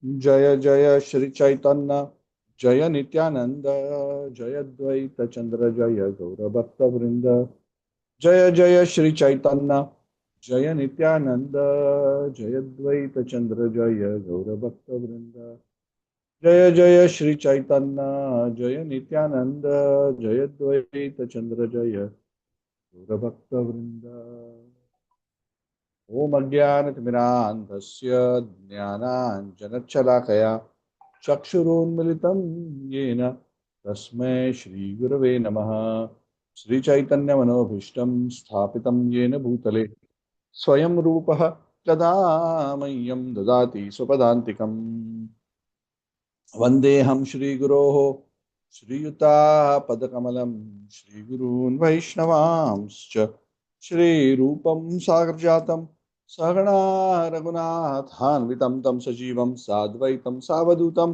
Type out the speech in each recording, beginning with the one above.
जय जय श्री चैतन्य जय नित्यानंद जय द्वैत चंद्र जय गौरभक्त वृंद जय जय श्री चैतन्य जय नित्यानंद जय द्वैत चंद्र जय गौरभक्त वृंद जय जय श्री चैतन्य जय नित्यानंद जय द्वैत चंद्र जय गौरभक्त वृंद ओम अज्ञानतिमिरान्धस्य ज्ञानाञ्जनशलाकया चक्षुरुन्मिलितं येन तस्मै श्रीगुरवे नमः। श्रीचैतन्यमनोभीष्टं स्थापितं येन भूतले स्वयं रूपः कदा मह्यं ददाति स्वपदान्तिकम्। वन्देऽहं श्रीगुरोः श्रीयुतापदकमलं श्रीगुरून् वैष्णवांश्च श्रीरूपं साग्रजातं सहगणा रघुनाथान्वितं तं सजीवं साद्वैतं सावधूतं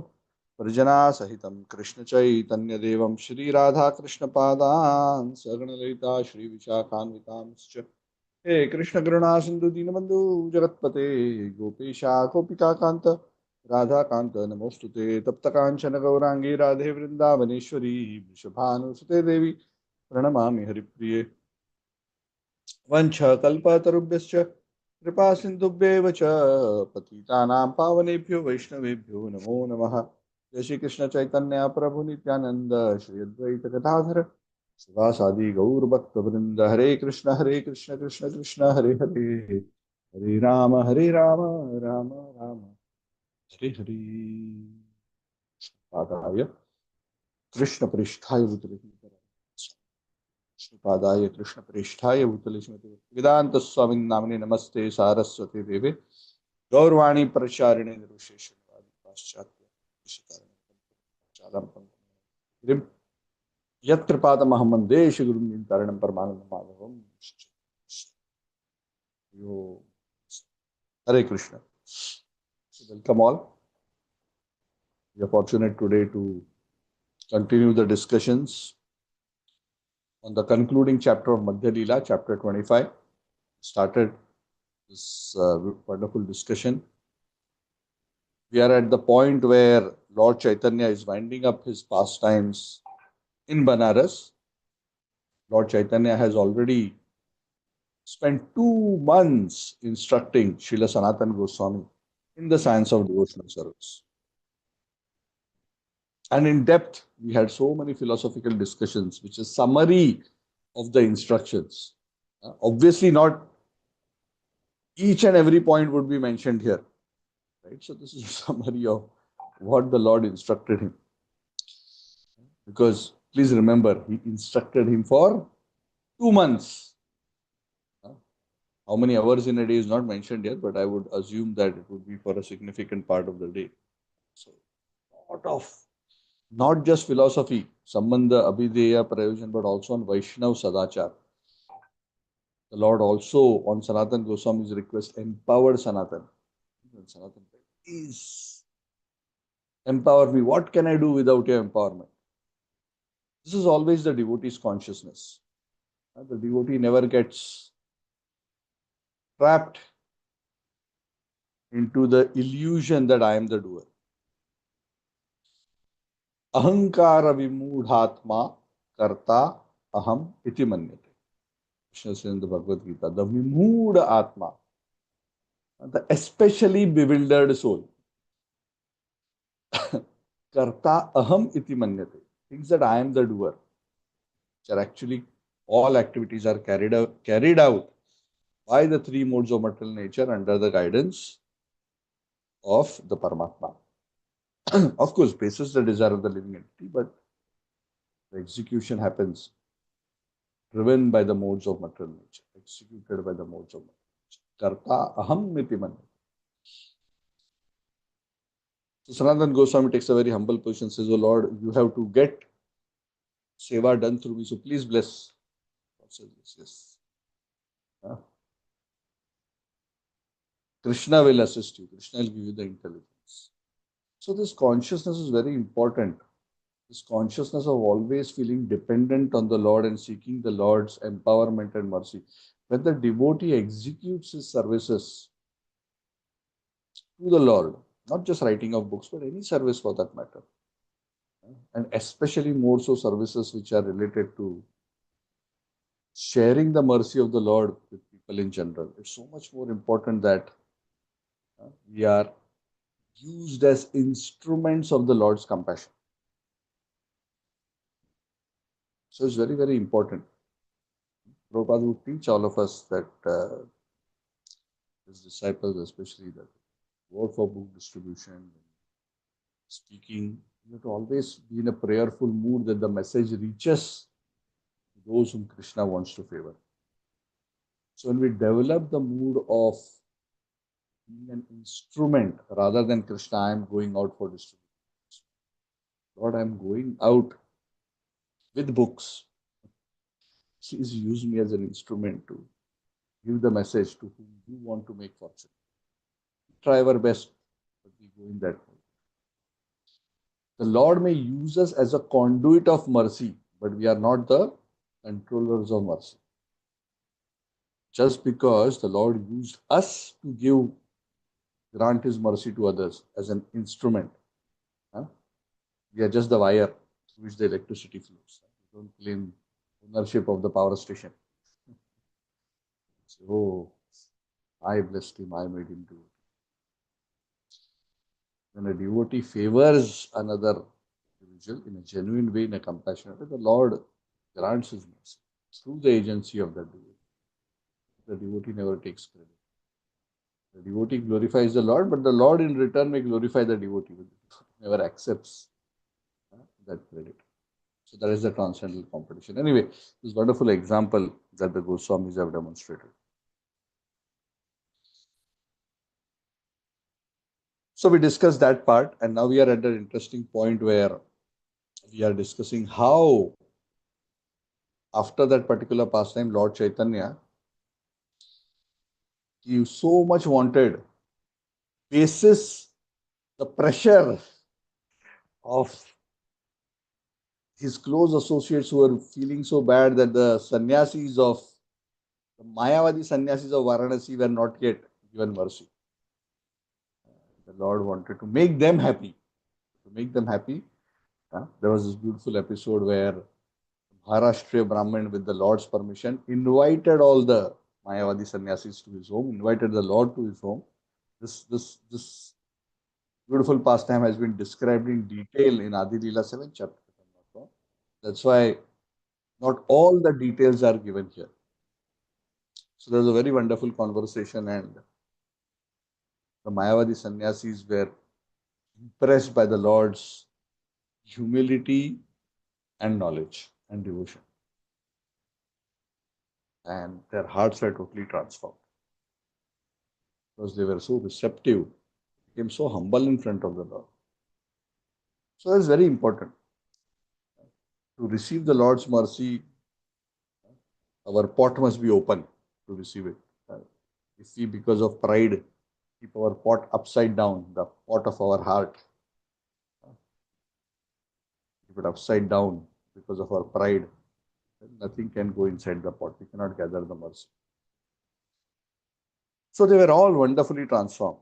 परिजनासहितं कृष्णचैतन्यदेवं श्रीराधाकृष्णपादान् सहगणललिता श्रीविशाखान्वितांश्च हे कृष्णकरुणा सिन्धु दीनबन्धु जगत्पते गोपेशा गोपिकान्त राधाकान्त नमोस्तुते तप्त कांचन गौरांगी राधे वृंदावनेश्वरी वृषभानुसुते देवी प्रणमामि हरिप्रिये वंश कल्पतरुभ्यश्च कृपा सिन्धुभ्येव च पतितानां पावनेभ्यो वैष्णवेभ्यो नमो नमः। जय श्री कृष्ण चैतन्य प्रभु नित्यानंद श्री अद्वैत गदाधर शिवासादि गौर भक्त वृंद हरे कृष्ण कृष्ण कृष्ण हरे हरे हरे राम राम राम हरे हरे। पादाय कृष्ण पृष्ठाय भूतले पादाय कृष्ण पृष्ठाय भूतले वेदांत स्वामी नामने नमस्ते सारस्वती देवे गौरवाणी प्रचारिणे निर्विशेषवादी पाश्चात्य यत्कृपातमहं वन्दे श्रीगुरुं कारणं परमानन्दं माधवम्। यो हरे Krishna. So welcome all. We are fortunate today to continue the discussions on the concluding chapter of Madhya Lila, chapter 25. Started this wonderful discussion. We are at the point where Lord Chaitanya is winding up his pastimes in Banaras. Lord Chaitanya has already spent 2 months instructing Srila Sanatana Goswami in the science of devotional service. And in depth, we had so many philosophical discussions, which is summary of the instructions. Obviously, not each and every point would be mentioned here, right? So this is a summary of what the Lord instructed him. Because please remember, he instructed him for 2 months. How many hours in a day is not mentioned here, but I would assume that it would be for a significant part of the day. So, lot of not just philosophy, Sambandha, Abhideya, Prayojan, but also on Vaishnav Sadachar. The Lord also, on Sanatan Goswami's request, empowered Sanatan. Sanatan, please empower me. What can I do without your empowerment? This is always the devotee's consciousness. The devotee never gets trapped into the illusion that I am the doer. Ahankara vimudhatma karta aham iti manyate. Krishna says in the Bhagavad Gita, the vimudha atma, the especially bewildered soul. Karta aham iti manyate. Thinks that I am the doer. Which are actually all activities are carried out by the three modes of material nature under the guidance of the Paramatma. Of course, basis the desire of the living entity, but the execution happens driven by the modes of material nature, executed by the modes of material nature. Karta aham iti manyate. So Sanatana Goswami takes a very humble position, says, "Oh Lord, you have to get seva done through me, so please bless." God says, yes. Krishna will assist you. Krishna will give you the intelligence. So this consciousness is very important. This consciousness of always feeling dependent on the Lord and seeking the Lord's empowerment and mercy. When the devotee executes his services to the Lord, not just writing of books, but any service for that matter. And especially more so services which are related to sharing the mercy of the Lord with people in general. It's so much more important that we are used as instruments of the Lord's compassion. So it's very, very important. Prabhupada would teach all of us that his disciples, especially, that work for book distribution, speaking, you have to always be in a prayerful mood that the message reaches those whom Krishna wants to favor. So when we develop the mood of being an instrument rather than Krishna, I am going out for distribution. Lord, I am going out with books. Please use me as an instrument to give the message to whom you want to make fortune. Try our best, but we go in that way. The Lord may use us as a conduit of mercy, but we are not the controllers of mercy. Just because the Lord used us to grant His mercy to others as an instrument, we are just the wire through which the electricity flows. We don't claim ownership of the power station. So, I blessed him, I made him do it. When a devotee favors another individual in a genuine way, in a compassionate way, the Lord grants His mercy through the agency of that devotee. The devotee never takes credit. The devotee glorifies the Lord, but the Lord in return may glorify the devotee, but the devotee never accepts that credit. So that is the transcendental competition. Anyway, this wonderful example that the Goswamis have demonstrated. So we discussed that part, and now we are at an interesting point where we are discussing how, after that particular pastime, Lord Chaitanya, he so much wanted, basis the pressure of his close associates who were feeling so bad that the sannyasis of the Mayavadi sannyasis of Varanasi were not yet given mercy. The Lord wanted to make them happy. To make them happy, there was this beautiful episode where Maharashtriya Brahmin, with the Lord's permission, invited all the Mayavadi sannyasis to his home, invited the Lord to his home. This beautiful pastime has been described in detail in Adi Lila 7 chapter. That's why not all the details are given here. So there's a very wonderful conversation, and the Mayavadi sannyasis were impressed by the Lord's humility and knowledge and devotion. And their hearts were totally transformed because they were so receptive, became so humble in front of the Lord. So that's very important. To receive the Lord's mercy, our pot must be open to receive it. If we, because of pride, keep our pot upside down, the pot of our heart, keep it upside down because of our pride, then nothing can go inside the pot. We cannot gather the mercy. So they were all wonderfully transformed.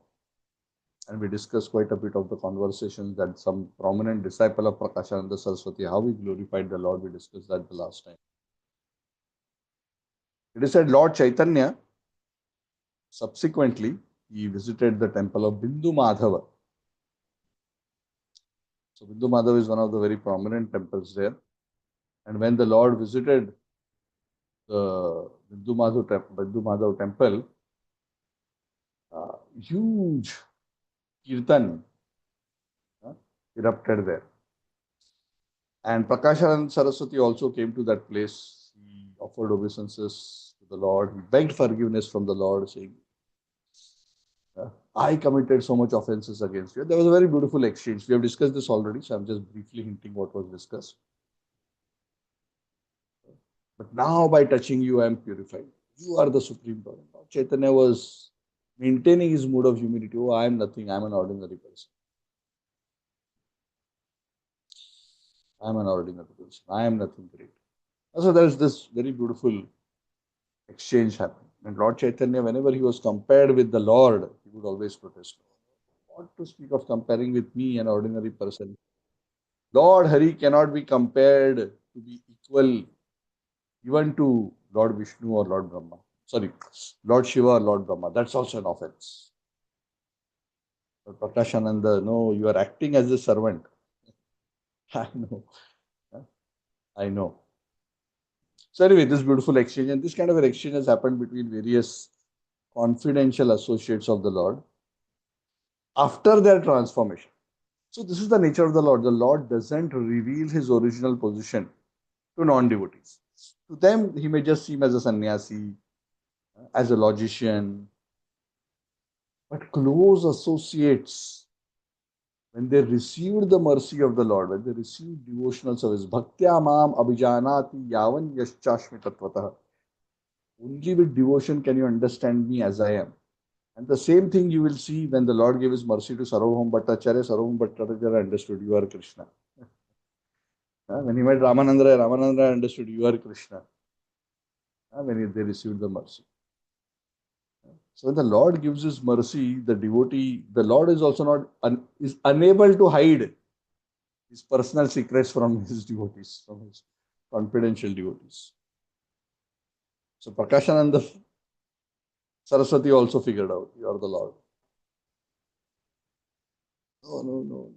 And we discussed quite a bit of the conversations that some prominent disciple of Prakashananda Saraswati, how we glorified the Lord. We discussed that the last time. It is said Lord Chaitanya, subsequently, he visited the temple of Bindu Madhava. So Bindu Madhava is one of the very prominent temples there. And when the Lord visited the Bindu Madhava temple, huge kirtan erupted there. And Prakashananda Saraswati also came to that place. He offered obeisances to the Lord. He begged forgiveness from the Lord, saying, I committed so much offenses against you. There was a very beautiful exchange. We have discussed this already, so I'm just briefly hinting what was discussed. But now by touching you, I am purified. You are the Supreme Lord. Chaitanya was maintaining his mood of humility. Oh, I am nothing. I am an ordinary person. I am an ordinary person. I am nothing great. So there is this very beautiful exchange happening. And Lord Chaitanya, whenever he was compared with the Lord, he would always protest. What to speak of comparing with me, an ordinary person? Lord Hari cannot be compared to be equal even to Lord Vishnu or Lord Brahma. Sorry, Lord Shiva or Lord Brahma. That's also an offense. But Prakashananda, no, you are acting as a servant. I know. I know. So anyway, this beautiful exchange and this kind of an exchange has happened between various confidential associates of the Lord after their transformation. So this is the nature of the Lord. The Lord doesn't reveal his original position to non-devotees. To them, he may just seem as a sannyasi, as a logician, but close associates, when they received the mercy of the Lord, when they received devotional service, bhaktya mam abhijanati yavan yaschashmi tatvatah. Only with devotion can you understand me as I am. And the same thing you will see when the Lord gave his mercy to Sarvabhauma Bhattacharya. Sarvabhauma Bhattacharya understood you are Krishna. When he met Ramananda, Ramananda understood you are Krishna. When they received the mercy. So when the Lord gives his mercy, the devotee, the Lord is also is unable to hide his personal secrets from his devotees, from his confidential devotees. So Prakashananda Saraswati also figured out, you are the Lord. No, no, no.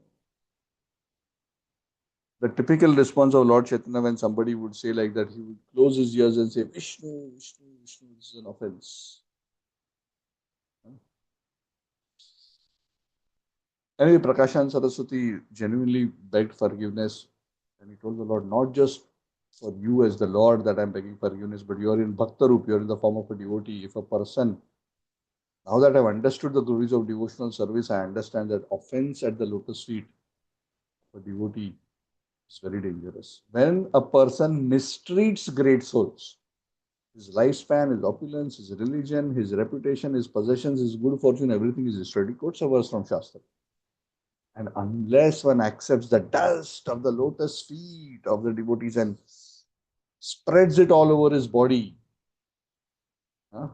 The typical response of Lord Chaitanya when somebody would say like that, he would close his ears and say, Vishnu, Vishnu, Vishnu, this is an offense. Anyway, Prakashan Saraswati genuinely begged forgiveness and he told the Lord, not just for you as the Lord that I'm begging forgiveness, but you are in Bhakta Roop, you are in the form of a devotee. If a person, now that I've understood the glories of devotional service, I understand that offense at the lotus feet of a devotee is very dangerous. When a person mistreats great souls, his lifespan, his opulence, his religion, his reputation, his possessions, his good fortune, everything is destroyed. He quotes a verse from Shastra. And unless one accepts the dust of the lotus feet of the devotees and spreads it all over his body, huh?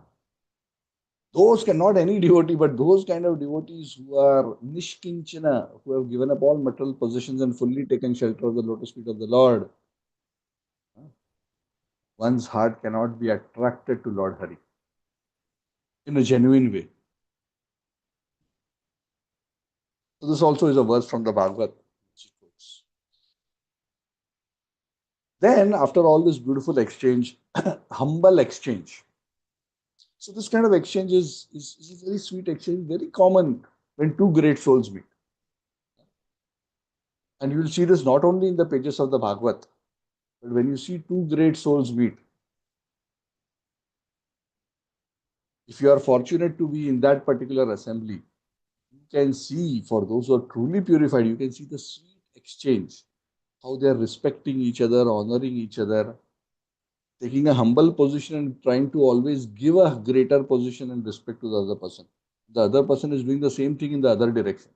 Those cannot any devotee, but those kind of devotees who are nishkinchana, who have given up all material possessions and fully taken shelter of the lotus feet of the Lord, huh? One's heart cannot be attracted to Lord Hari in a genuine way. So this also is a verse from the Bhagavad. Then, after all this beautiful exchange, humble exchange. So this kind of exchange is a very sweet exchange, very common when two great souls meet. And you will see this not only in the pages of the Bhagavad, but when you see two great souls meet. If you are fortunate to be in that particular assembly, you can see, for those who are truly purified, you can see the sweet exchange, how they are respecting each other, honoring each other, taking a humble position and trying to always give a greater position and respect to the other person. The other person is doing the same thing in the other direction.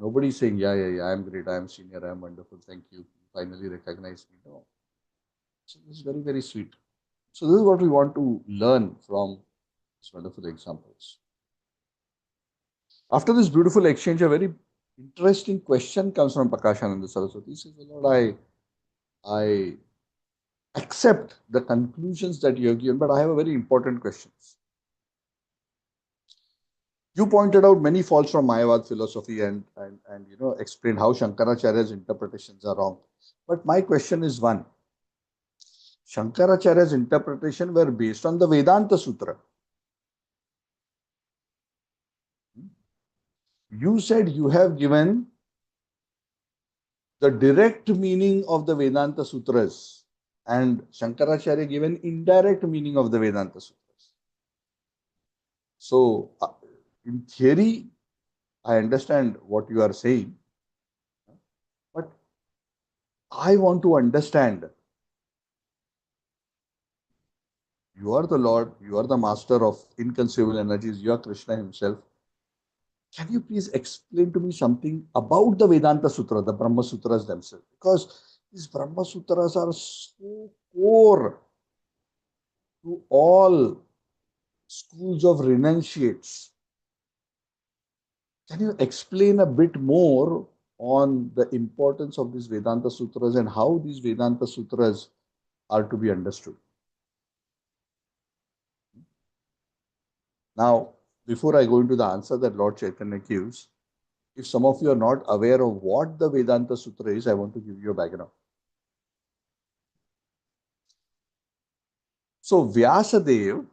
Nobody is saying, yeah, I'm great, I'm senior, I'm wonderful, thank you. Finally recognize me. No. So this is very, very sweet. So this is what we want to learn from these wonderful examples. After this beautiful exchange, a very interesting question comes from Prakashananda Saraswati. He says, Lord, I accept the conclusions that you have given, but I have a very important question. You pointed out many faults from Mayavad philosophy and explained how Shankaracharya's interpretations are wrong. But my question is one. Shankaracharya's interpretation were based on the Vedanta Sutra. You said you have given the direct meaning of the Vedanta Sutras and Shankaracharya given indirect meaning of the Vedanta Sutras. So, in theory, I understand what you are saying, but I want to understand. You are the Lord, you are the master of inconceivable energies, you are Krishna himself. Can you please explain to me something about the Vedanta Sutra, the Brahma Sutras themselves? Because these Brahma Sutras are so core to all schools of renunciates. Can you explain a bit more on the importance of these Vedanta Sutras and how these Vedanta Sutras are to be understood? Now, before I go into the answer that Lord Chaitanya gives, if some of you are not aware of what the Vedanta Sutra is, I want to give you a background. So, Vyasadeva,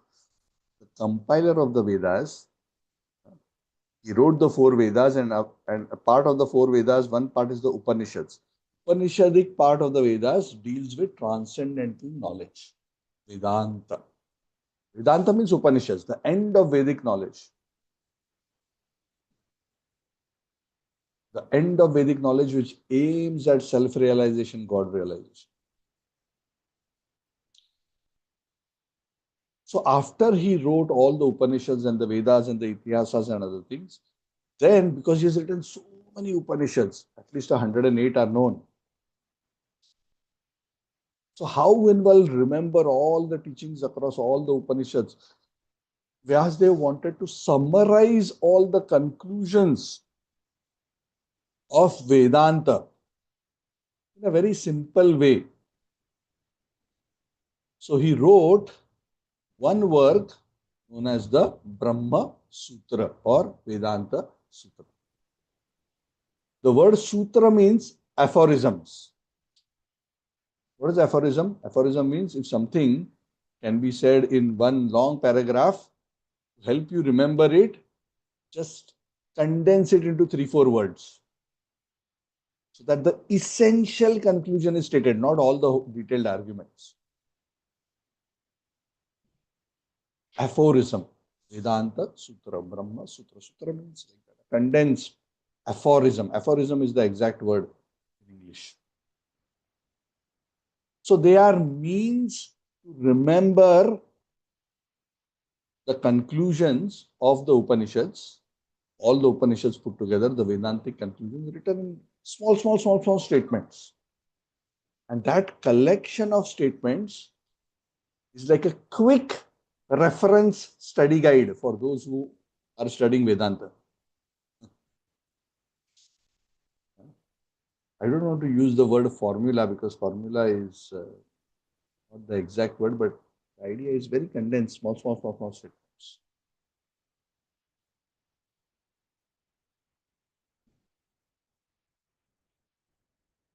the compiler of the Vedas, he wrote the four Vedas, and a part of the four Vedas, one part is the Upanishads. Upanishadic part of the Vedas deals with transcendental knowledge, Vedanta. Vedanta means Upanishads, the end of Vedic knowledge. The end of Vedic knowledge which aims at self-realization, God realization. So after he wrote all the Upanishads and the Vedas and the Itihasas and other things, then because he has written so many Upanishads, at least 108 are known. So how one will remember all the teachings across all the Upanishads? Vyasadeva wanted to summarize all the conclusions of Vedanta in a very simple way. So he wrote one work known as the Brahma Sutra or Vedanta Sutra. The word sutra means aphorisms. What is aphorism? Aphorism means if something can be said in one long paragraph, to help you remember it, just condense it into 3-4 words. So that the essential conclusion is stated, not all the detailed arguments. Aphorism. Vedanta Sutra, Brahma Sutra. Sutra means like that. Condensed aphorism. Aphorism is the exact word in English. So they are means to remember the conclusions of the Upanishads, all the Upanishads put together, the Vedantic conclusions written in small statements. And that collection of statements is like a quick reference study guide for those who are studying Vedanta. I don't want to use the word formula because formula is not the exact word, but the idea is very condensed, small statements.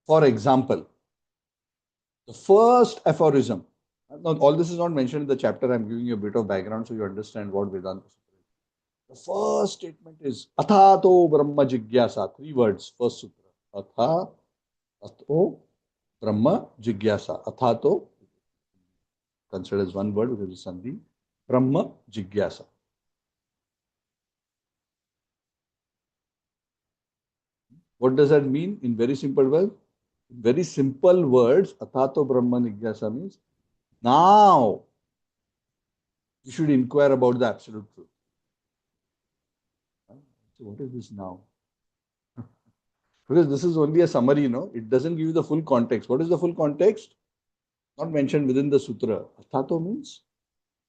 For example, the first aphorism. Now, all this is not mentioned in the chapter. I'm giving you a bit of background so you understand what Vedanta is. The first statement is Athato Brahma Jigyasa. 3 words, first sutra. Athato Brahma Jigyasa. Athato, considered as one word because it's Sandhi. Brahma Jigyasa. What does that mean in very simple words? In very simple words, Athato Brahma Jigyasa means now you should inquire about the absolute truth. So what is this now? Because this is only a summary, it doesn't give you the full context. What is the full context? Not mentioned within the sutra. Athato means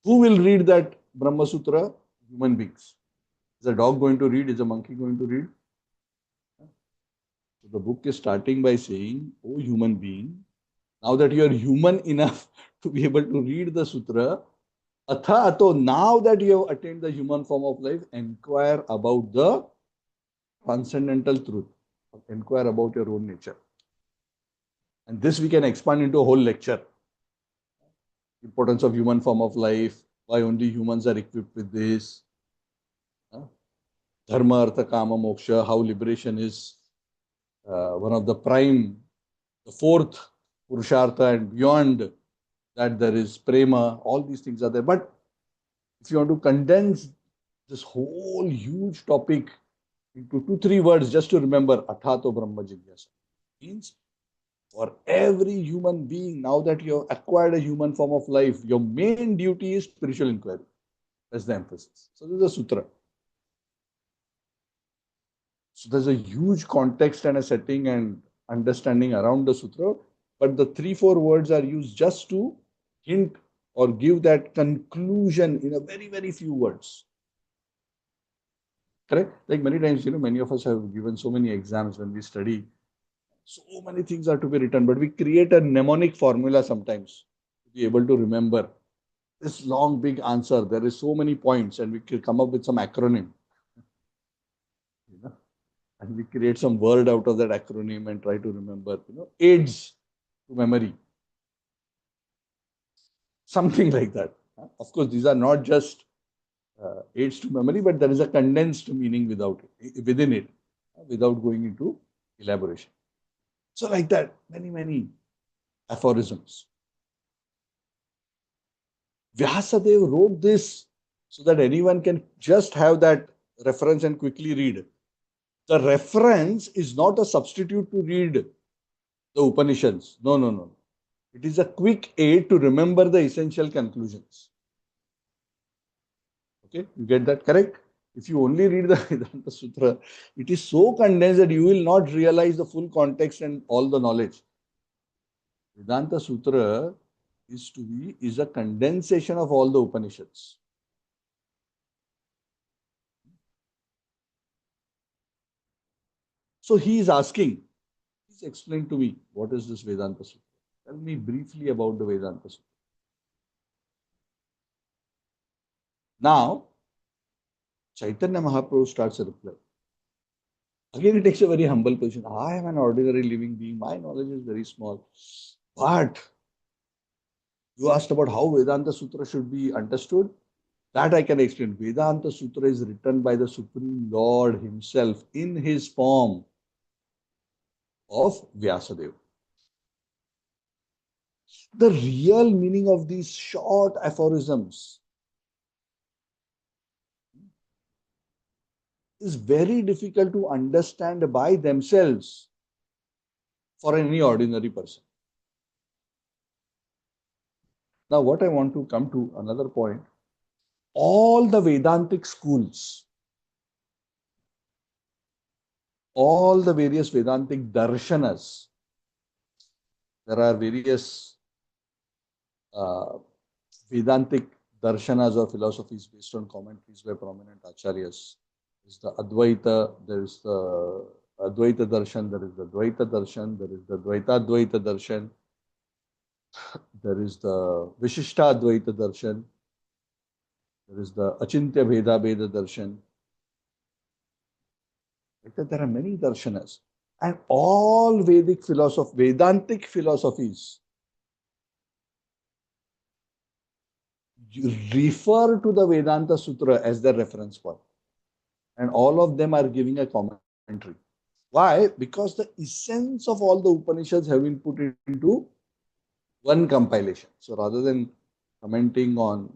who will read that Brahma Sutra? Human beings. Is a dog going to read? Is a monkey going to read? So the book is starting by saying, oh human being, now that you are human enough to be able to read the sutra, Athato, now that you have attained the human form of life, inquire about the transcendental truth. Inquire about your own nature. And this we can expand into a whole lecture. Importance of human form of life, why only humans are equipped with this. Dharma, Artha, Kama, Moksha, how liberation is one of the prime, the fourth Purushartha, and beyond that there is Prema, all these things are there. But if you want to condense this whole huge topic into 2-3 words just to remember, Athato Brahma Jigyasa means for every human being, now that you have acquired a human form of life, your main duty is spiritual inquiry. That's the emphasis. So this is a sutra. So there's a huge context and a setting and understanding around the sutra, but the 3-4 words are used just to hint or give that conclusion in a very few words. Correct? Like many times, many of us have given so many exams when we study. So many things are to be written, but we create a mnemonic formula sometimes to be able to remember this long, big answer. There is so many points, and we can come up with some acronym, you know, and we create some word out of that acronym and try to remember, aids to memory, something like that. Of course, these are not just aids to memory, but there is a condensed meaning within it, without going into elaboration. So, like that, many aphorisms. Vyasadeva wrote this so that anyone can just have that reference and quickly read. The reference is not a substitute to read the Upanishads. No, no, no. It is a quick aid to remember the essential conclusions. Okay, you get that correct? If you only read the Vedanta Sutra, it is so condensed that you will not realize the full context and all the knowledge. Vedanta Sutra is a condensation of all the Upanishads. So he is asking, please explain to me what is this Vedanta Sutra? Tell me briefly about the Vedanta Sutra. Now, Chaitanya Mahaprabhu starts a reply. Again, he takes a very humble position. I am an ordinary living being. My knowledge is very small. But you asked about how Vedanta Sutra should be understood. That I can explain. Vedanta Sutra is written by the Supreme Lord Himself in His form of Vyasadeva. The real meaning of these short aphorisms is very difficult to understand by themselves for any ordinary person. Now, what I want to come to another point, all the Vedantic schools, all the various Vedantic darshanas, there are various Vedantic darshanas or philosophies based on commentaries by prominent acharyas. There is the Advaita, there is the Advaita darshan, there is the Dvaita darshan, there is the Dvaita Dvaita darshan, there is the Vishishta Advaita darshan, there is the Achintya Bheda Bheda darshan. There are many darshanas, and all Vedantic philosophies refer to the Vedanta Sutra as their reference point. And all of them are giving a commentary. Why? Because the essence of all the Upanishads have been put into one compilation. So rather than commenting on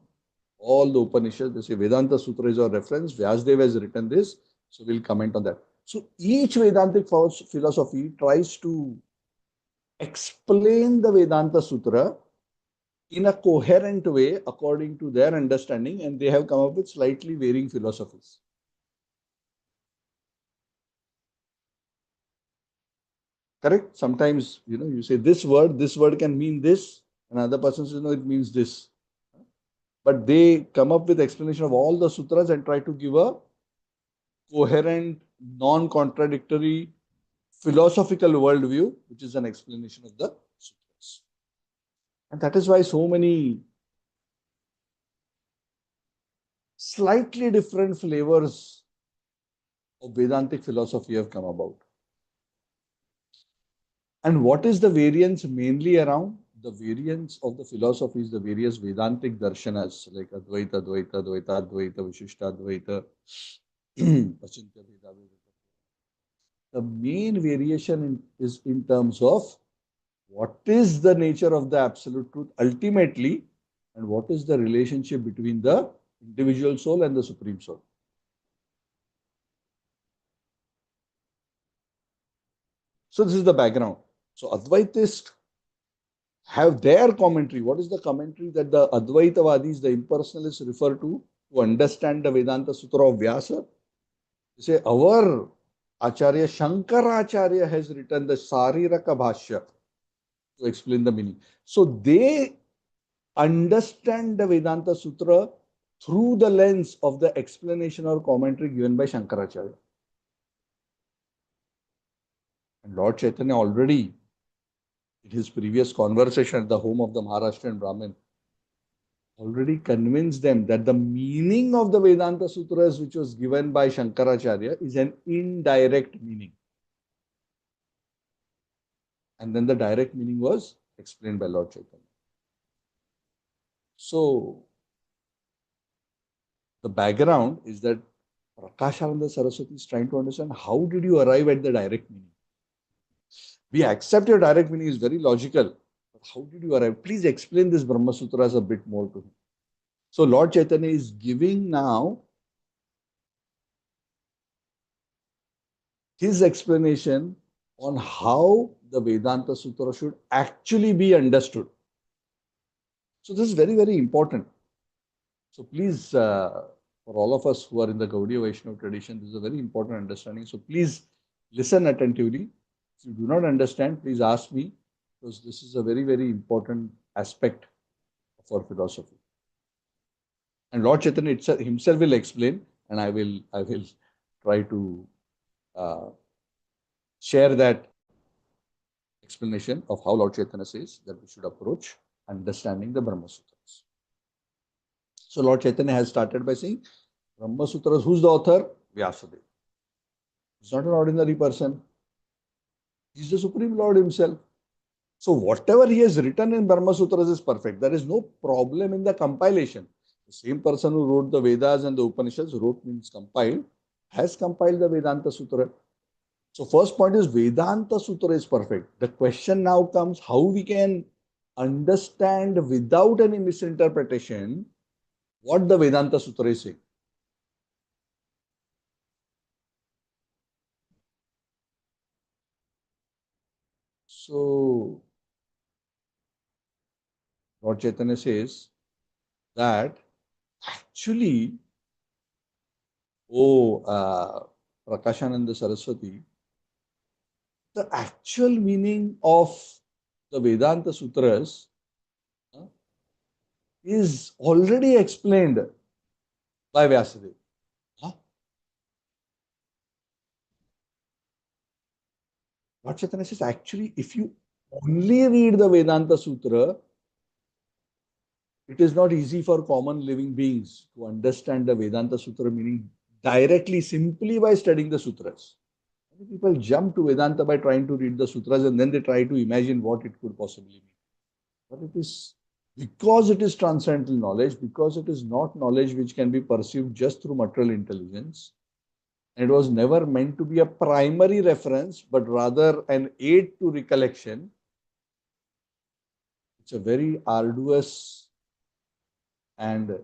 all the Upanishads, they say Vedanta Sutra is our reference. Vyasadeva has written this, so we'll comment on that. So each Vedantic philosophy tries to explain the Vedanta Sutra in a coherent way according to their understanding, and they have come up with slightly varying philosophies. Correct? Sometimes, you say this word can mean this, and another person says, no, it means this. But they come up with explanation of all the sutras and try to give a coherent, non-contradictory, philosophical worldview, which is an explanation of the sutras. And that is why so many slightly different flavors of Vedantic philosophy have come about. And what is the variance mainly around? The variance of the philosophies, the various Vedantic darshanas like Advaita, Dvaita, Dvaita, Advaita, Vishishta, Advaita, Achintya, Bheda, Bheda. The main variation is in terms of what is the nature of the absolute truth ultimately, and what is the relationship between the individual soul and the supreme soul. So this is the background. So Advaitists have their commentary. What is the commentary that the Advaitavadis, the impersonalists, refer to understand the Vedanta Sutra of Vyasa? They say our Acharya Shankaracharya has written the Sariraka Bhashya to explain the meaning. So they understand the Vedanta Sutra through the lens of the explanation or commentary given by Shankaracharya. And Lord Chaitanya already, in his previous conversation at the home of the Maharashtrian Brahmin, already convinced them that the meaning of the Vedanta Sutras, which was given by Shankaracharya, is an indirect meaning. And then the direct meaning was explained by Lord Chaitanya. So, the background is that Prakashananda Saraswati is trying to understand how did you arrive at the direct meaning. We accept your direct meaning is very logical, but how did you arrive? Please explain this Brahma Sutras a bit more to him. So Lord Chaitanya is giving now his explanation on how the Vedanta Sutra should actually be understood. So this is very, very important. So please, for all of us who are in the Gaudiya Vaishnava tradition, this is a very important understanding. So please listen attentively. If you do not understand, please ask me, because this is a very, very important aspect of our philosophy. And Lord Chaitanya himself will explain, and I will try to share that explanation of how Lord Chaitanya says that we should approach understanding the Brahma Sutras. So Lord Chaitanya has started by saying, Brahma Sutras, who's the author? Vyasadeva. He's not an ordinary person. He's the Supreme Lord himself. So whatever he has written in Brahma Sutras is perfect. There is no problem in the compilation. The same person who wrote the Vedas and the Upanishads, wrote means compiled, has compiled the Vedanta Sutra. So first point is Vedanta Sutra is perfect. The question now comes how we can understand without any misinterpretation what the Vedanta Sutra is saying. So Lord Chaitanya says that actually, Prakashananda Saraswati, the actual meaning of the Vedanta Sutras is already explained by Vyasadeva. Lord Chaitanya says, actually, if you only read the Vedanta Sutra, it is not easy for common living beings to understand the Vedanta Sutra meaning directly, simply by studying the sutras. Many people jump to Vedanta by trying to read the sutras and then they try to imagine what it could possibly mean. But it is because it is transcendental knowledge, because it is not knowledge which can be perceived just through material intelligence. And it was never meant to be a primary reference, but rather an aid to recollection. It's a very arduous and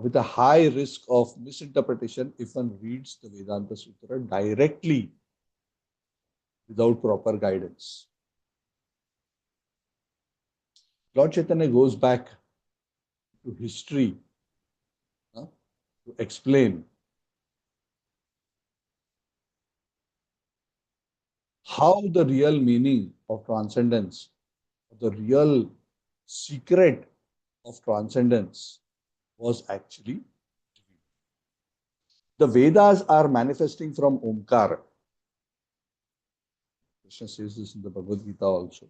with a high risk of misinterpretation if one reads the Vedanta Sutra directly without proper guidance. Lord Chaitanya goes back to history to explain how the real meaning of transcendence, the real secret of transcendence was actually. The Vedas are manifesting from Omkar. Krishna says this in the Bhagavad Gita also.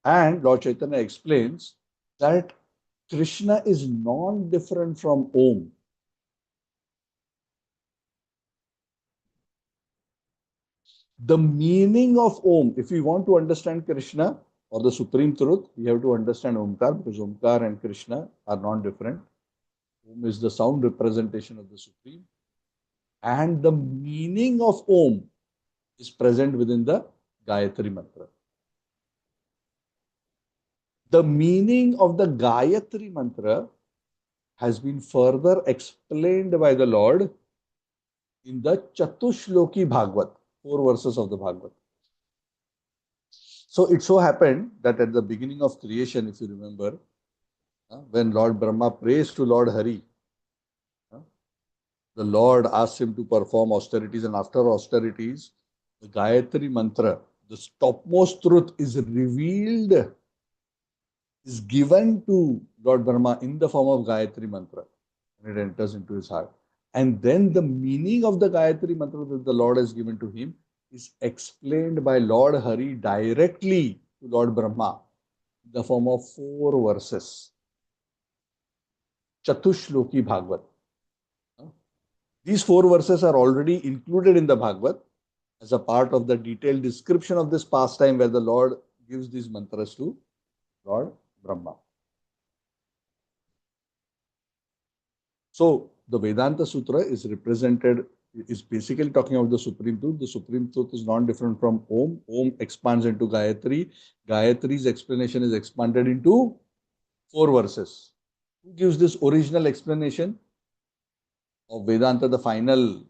And Lord Chaitanya explains that Krishna is non-different from Om. The meaning of Om, if we want to understand Krishna or the Supreme Truth, we have to understand Omkar, because Omkar and Krishna are non-different. Om is the sound representation of the Supreme. And the meaning of Om is present within the Gayatri Mantra. The meaning of the Gayatri Mantra has been further explained by the Lord in the Chatushloki Bhagavad, 4 verses of the Bhagavad. So it so happened that at the beginning of creation, if you remember, when Lord Brahma prays to Lord Hari, the Lord asks him to perform austerities, and after austerities, the Gayatri Mantra, the topmost truth is revealed, is given to Lord Brahma in the form of Gayatri Mantra, and it enters into his heart. And then the meaning of the Gayatri Mantra that the Lord has given to him is explained by Lord Hari directly to Lord Brahma in the form of 4 verses. Chatushloki Bhagavad. These 4 verses are already included in the Bhagavad as a part of the detailed description of this pastime where the Lord gives these mantras to Lord Brahma. So the Vedanta Sutra is represented, is basically talking about the Supreme Truth. The Supreme Truth is not different from Om. Om expands into Gayatri. Gayatri's explanation is expanded into 4 verses. Who gives this original explanation of Vedanta, the final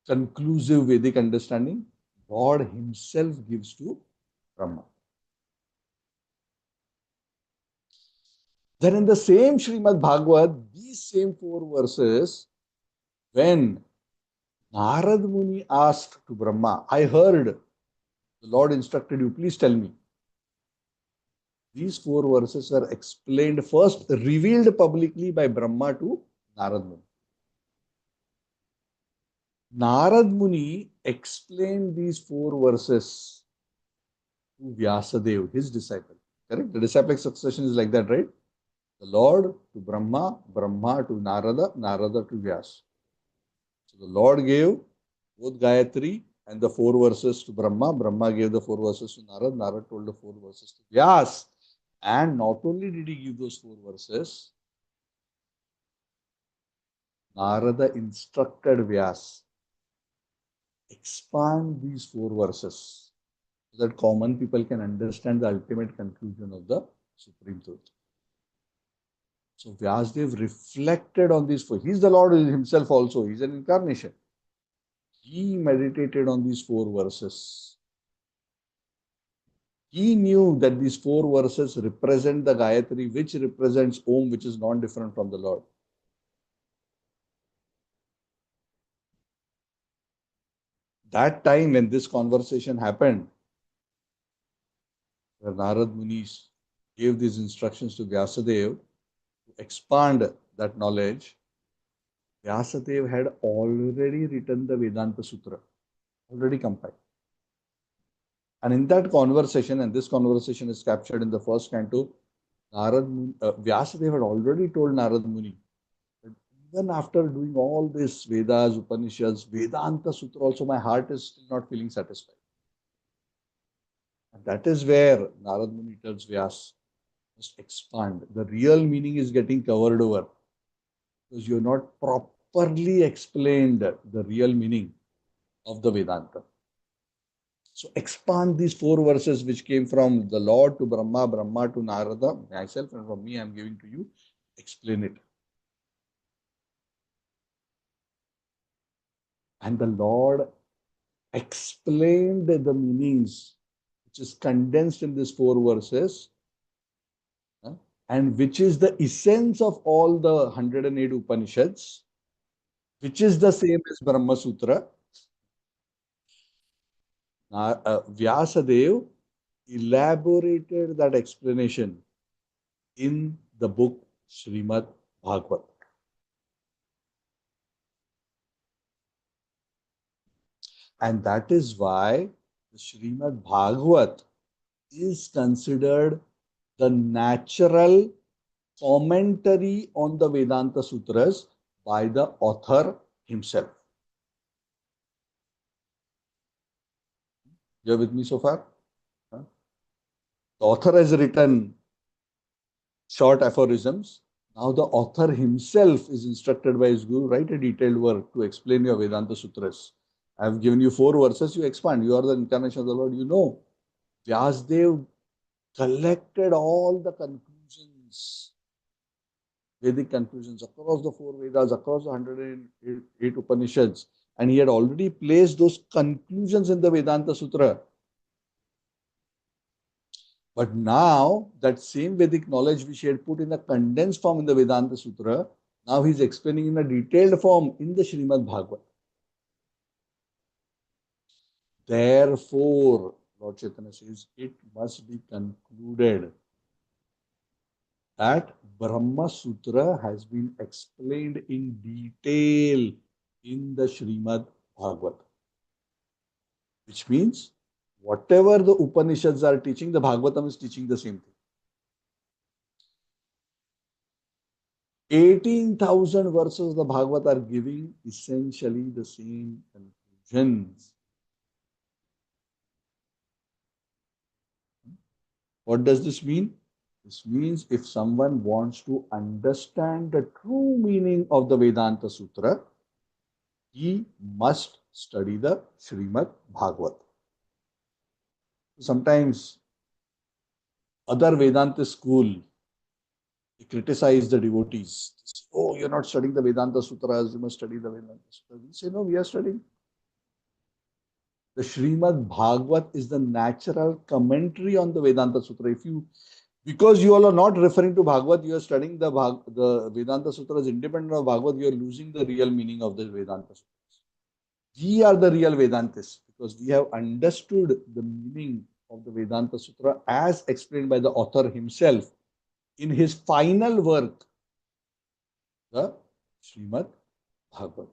conclusive Vedic understanding? God himself gives to Brahma. Then in the same Srimad Bhagavad, these same 4 verses, when Narad Muni asked to Brahma, I heard the Lord instructed you, please tell me. These 4 verses were explained first, revealed publicly by Brahma to Narad Muni. Narad Muni explained these 4 verses to Vyasadeva, his disciple. Correct? The disciplic succession is like that, right? The Lord to Brahma, Brahma to Narada, Narada to Vyas. So the Lord gave both Gayatri and the 4 verses to Brahma. Brahma gave the 4 verses to Narad. Narad told the 4 verses to Vyas. And not only did he give those 4 verses, Narada instructed Vyas, expand these 4 verses so that common people can understand the ultimate conclusion of the Supreme Truth. So Vyasdev reflected on these 4. He's the Lord himself also. He's an incarnation. He meditated on these 4 verses. He knew that these 4 verses represent the Gayatri, which represents Om, which is non-different from the Lord. That time when this conversation happened, where Narad Muni gave these instructions to Vyasadeva to expand that knowledge, Vyasadeva had already written the Vedanta Sutra, already compiled. And in that conversation, and this conversation is captured in the first canto, Vyasadeva had already told Narad Muni that even after doing all this Vedas, Upanishads, Vedanta Sutra also, my heart is still not feeling satisfied. And that is where Narad Muni tells Vyas, just expand. The real meaning is getting covered over because you have not properly explained the real meaning of the Vedanta. So expand these 4 verses which came from the Lord to Brahma, Brahma to Narada, myself, and from me I am giving to you. Explain it. And the Lord explained the meanings, which is condensed in these 4 verses, and which is the essence of all the 108 Upanishads, which is the same as Brahma Sutra. Vyasadeva elaborated that explanation in the book Srimad Bhagavad. And that is why the Srimad Bhagavad is considered the natural commentary on the Vedanta Sutras by the author himself. You're with me so far? The author has written short aphorisms. Now the author himself is instructed by his guru, write a detailed work to explain your Vedanta Sutras. I have given you 4 verses, you expand. You are the incarnation of the Lord, you know. Vyasdev collected all the conclusions, Vedic conclusions across the 4 Vedas, across the 108 Upanishads, and he had already placed those conclusions in the Vedanta Sutra. But now, that same Vedic knowledge which he had put in a condensed form in the Vedanta Sutra, now he is explaining in a detailed form in the Srimad Bhagavad. Therefore, Lord Chaitanya says, it must be concluded that Brahma Sutra has been explained in detail in the Srimad Bhagavat. Which means, whatever the Upanishads are teaching, the Bhagavatam is teaching the same thing. 18,000 verses the Bhagavat are giving essentially the same conclusions. What does this mean? This means if someone wants to understand the true meaning of the Vedanta Sutra, he must study the Srimad Bhagavat. Sometimes other Vedanta school they criticize the devotees. They say, oh, you're not studying the Vedanta Sutras, you must study the Vedanta Sutras. We say, no, we are studying. The Srimad Bhagavat is the natural commentary on the Vedanta Sutra. Because you all are not referring to Bhagavat, you are studying the Vedanta Sutras independent of Bhagavat, you are losing the real meaning of the Vedanta Sutras. We are the real Vedantists because we have understood the meaning of the Vedanta Sutra as explained by the author himself in his final work, the Srimad Bhagavat.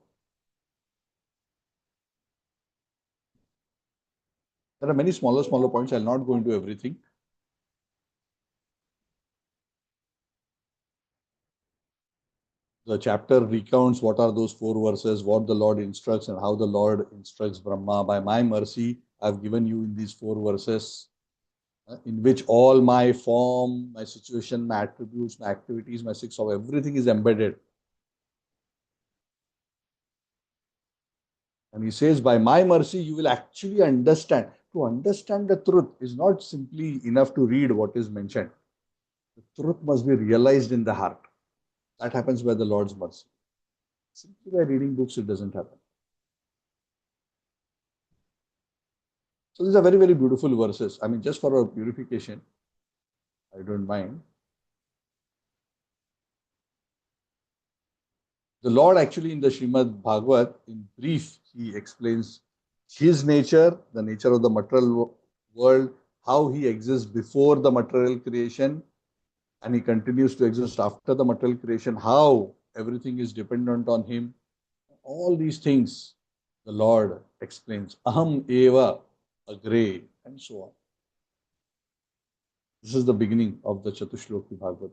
There are many smaller points. I will not go into everything. The chapter recounts what are those 4 verses, what the Lord instructs and how the Lord instructs Brahma. By my mercy, I have given you in these 4 verses, in which all my form, my situation, my attributes, my activities, my six of everything is embedded. And he says, by my mercy, you will actually understand. To understand the truth is not simply enough to read what is mentioned. The truth must be realized in the heart. That happens by the Lord's mercy. Simply by reading books, it doesn't happen. So these are very, very beautiful verses. I mean, just for our purification, I don't mind. The Lord actually in the Srimad Bhagavat, in brief, he explains his nature, the nature of the material world, how he exists before the material creation, and he continues to exist after the material creation, how everything is dependent on him. All these things the Lord explains. Aham eva agre, and so on. This is the beginning of the Chatushloki Bhagavatam.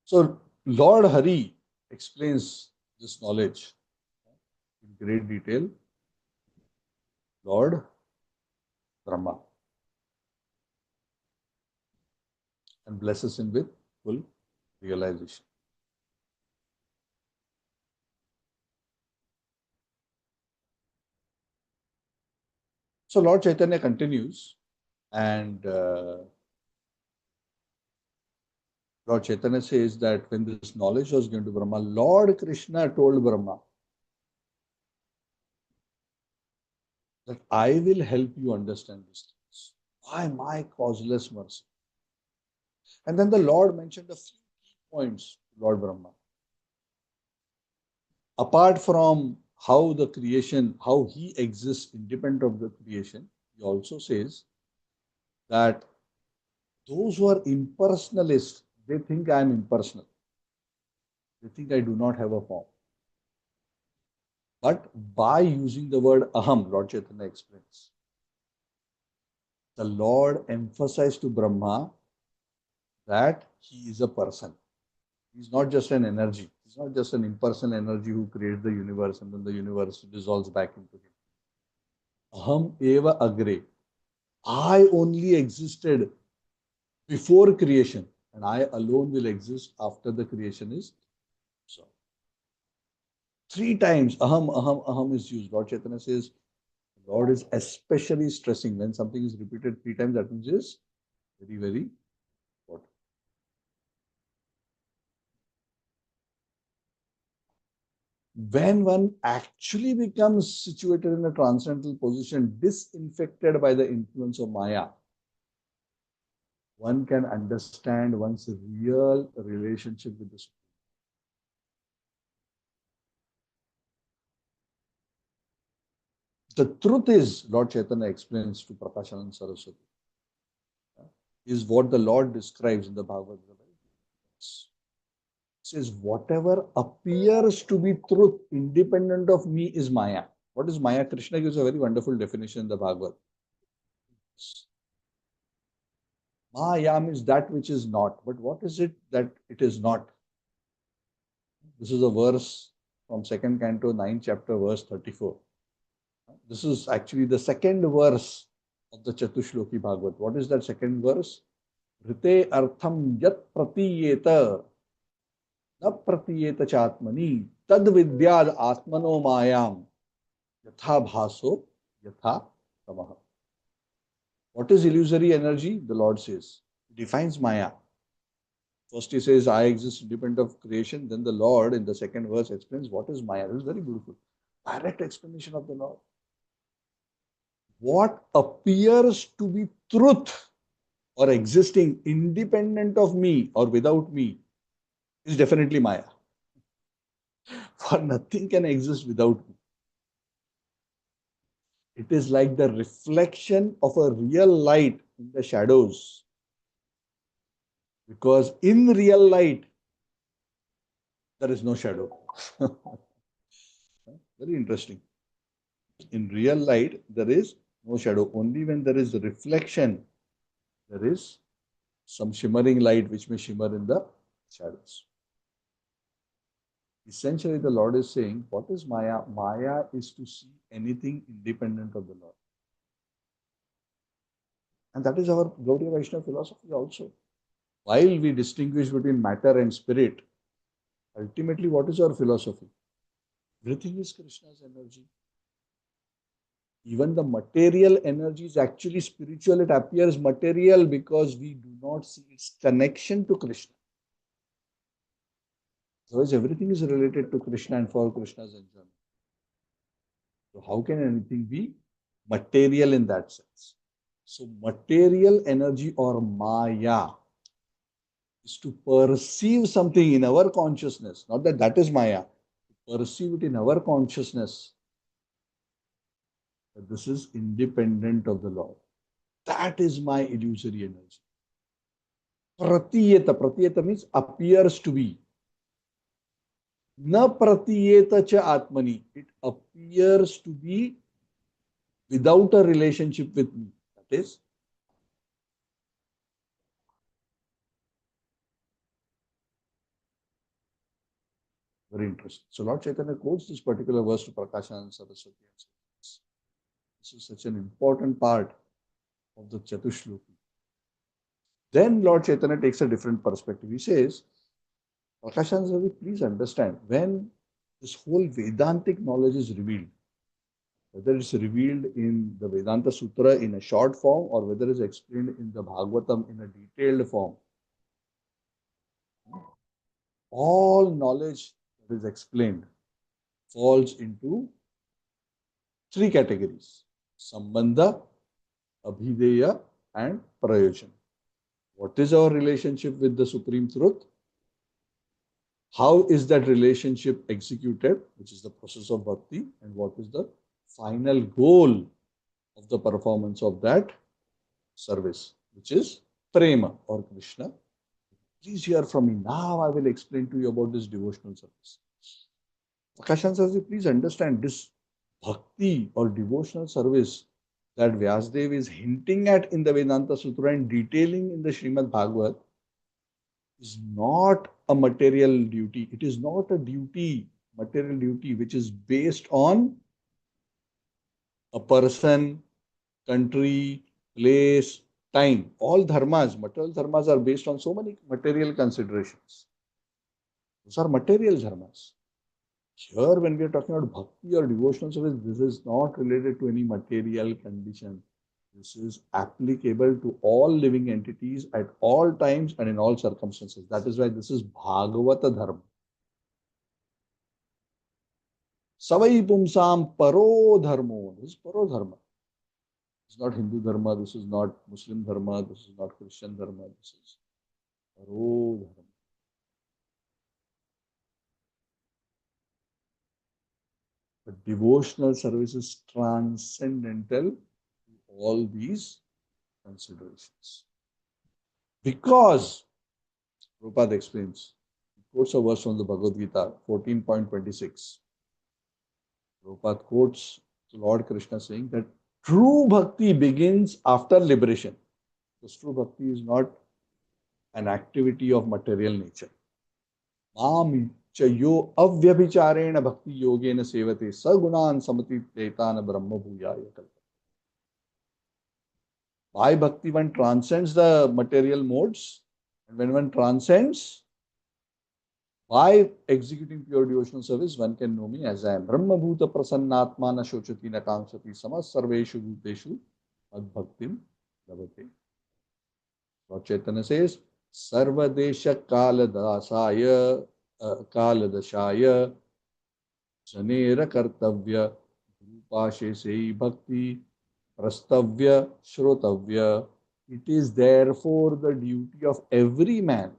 So Lord Hari explains this knowledge in great detail. Lord Brahma, and blesses him with full realization. So Lord Chaitanya continues, and Lord Chaitanya says that when this knowledge was given to Brahma, Lord Krishna told Brahma that I will help you understand these things by my causeless mercy. And then the Lord mentioned a few key points to Lord Brahma. Apart from how the creation, how he exists independent of the creation, he also says that those who are impersonalists, they think I am impersonal. They think I do not have a form. But by using the word aham, Lord Chaitanya explains, the Lord emphasized to Brahma that he is a person. He is not just an energy. He is not just an impersonal energy who creates the universe and then the universe dissolves back into him. Aham eva agre. I only existed before creation, and I alone will exist after the creation is so. 3 times aham, aham, aham is used. Lord Chaitanya says, Lord is especially stressing when something is repeated 3 times, that means it's very, very important. When one actually becomes situated in a transcendental position, disinfected by the influence of Maya, one can understand one's real relationship with the Supreme. The truth is, Lord Chaitanya explains to Prakashanand Saraswati, is what the Lord describes in the Bhagavad Gita. Says, whatever appears to be truth independent of me is Maya. What is Maya? Krishna gives a very wonderful definition in the Bhagavad. Maya means that which is not. But what is it that it is not? This is a verse from 2nd Canto, 9th chapter, verse 34. This is actually the second verse of the Chatushloki Bhagavad. What is that second verse? Rite artham yat pratiyeta na pratiyeta chatmani tad vidyad atmano mayam yatha bhaso yatha tamaha. What is illusory energy? The Lord says. He defines Maya. First he says, I exist independent of creation. Then the Lord in the second verse explains what is Maya. This is very beautiful. Direct explanation of the Lord. What appears to be truth or existing independent of me or without me is definitely Maya. For nothing can exist without me. It is like the reflection of a real light in the shadows. Because in real light, there is no shadow. Very interesting. In real light, there is no shadow. Only when there is reflection, there is some shimmering light which may shimmer in the shadows. Essentially, the Lord is saying, what is Maya? Maya is to see anything independent of the Lord. And that is our Gaudiya Vaishnava philosophy also. While we distinguish between matter and spirit, ultimately, what is our philosophy? Everything is Krishna's energy. Even the material energy is actually spiritual. It appears material because we do not see its connection to Krishna. Otherwise, everything is related to Krishna and for Krishna's enjoyment. So how can anything be material in that sense? So material energy or Maya is to perceive something in our consciousness. Not that that is Maya. To perceive it in our consciousness. That this is independent of the Lord. That is my illusory energy. Pratiyeta. Pratiyeta means appears to be. Na pratiyeta cha atmani. It appears to be without a relationship with me. That is very interesting. So Lord Chaitanya quotes this particular verse to Prakashanand Saraswati. This is such an important part of the Chatushloki. Then Lord Chaitanya takes a different perspective. He says, Prakashanand Saraswati, please understand, when this whole Vedantic knowledge is revealed, whether it's revealed in the Vedanta Sutra in a short form or whether it's explained in the Bhagavatam in a detailed form, all knowledge that is explained falls into three categories: Sambandha, Abhideya, and Prayojan. What is our relationship with the Supreme Truth? How is that relationship executed, which is the process of bhakti, and what is the final goal of the performance of that service, which is prema or Krishna. Please hear from me. Now I will explain to you about this devotional service. Prakashan says, please understand this bhakti or devotional service that Vyasdev is hinting at in the Vedanta Sutra and detailing in the Srimad Bhagavat is not a material duty. It is not a duty, material duty, which is based on a person, country, place, time. All dharmas, material dharmas are based on so many material considerations. Those are material dharmas. Here, when we are talking about bhakti or devotional service, this is not related to any material condition. This is applicable to all living entities at all times and in all circumstances. That is why this is Bhagavata Dharma. Savai pumsam paro dharmo. This is paro dharma. This is not Hindu dharma. This is not Muslim dharma. This is not Christian dharma. This is paro dharma. But devotional service is transcendental to all these considerations. Because, Prabhupada explains, he quotes a verse from the Bhagavad Gita, 14.26. Prabhupada quotes Lord Krishna saying that true bhakti begins after liberation. Because true bhakti is not an activity of material nature. Mam chayo avyabhicharena bhakti yogena sevate sagunan samati tetana brahma bhuyaya kalpa. By bhakti one transcends the material modes, and when one transcends, by executing pure devotional service, one can know me as I am. Brahma bhuta prasannatma na shochati na kamsati samas sarveshu bhuteshu ad bhaktim lavate. Lord Chaitanya says, Sarvadesha kaladasaya kaladashaya janera kartavya rupashe sei bhakti prastavya shrotavya. It is therefore the duty of every man,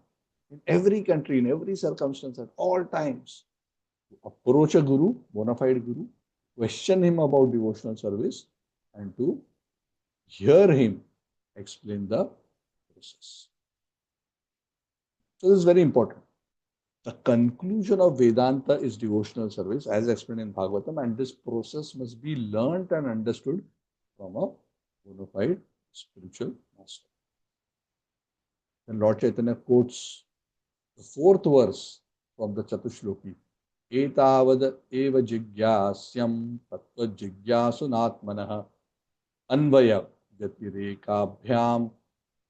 in every country, in every circumstance, at all times, to approach a guru, bona fide guru, question him about devotional service, and to hear him explain the process. So this is very important. The conclusion of Vedanta is devotional service, as explained in Bhagavatam, and this process must be learnt and understood from a bona fide spiritual master. Then Lord Chaitanya quotes the fourth verse from the Chatushloki. Etavad eva jigyasyam tattva jigyasunatmanah anvaya yatirekabhyam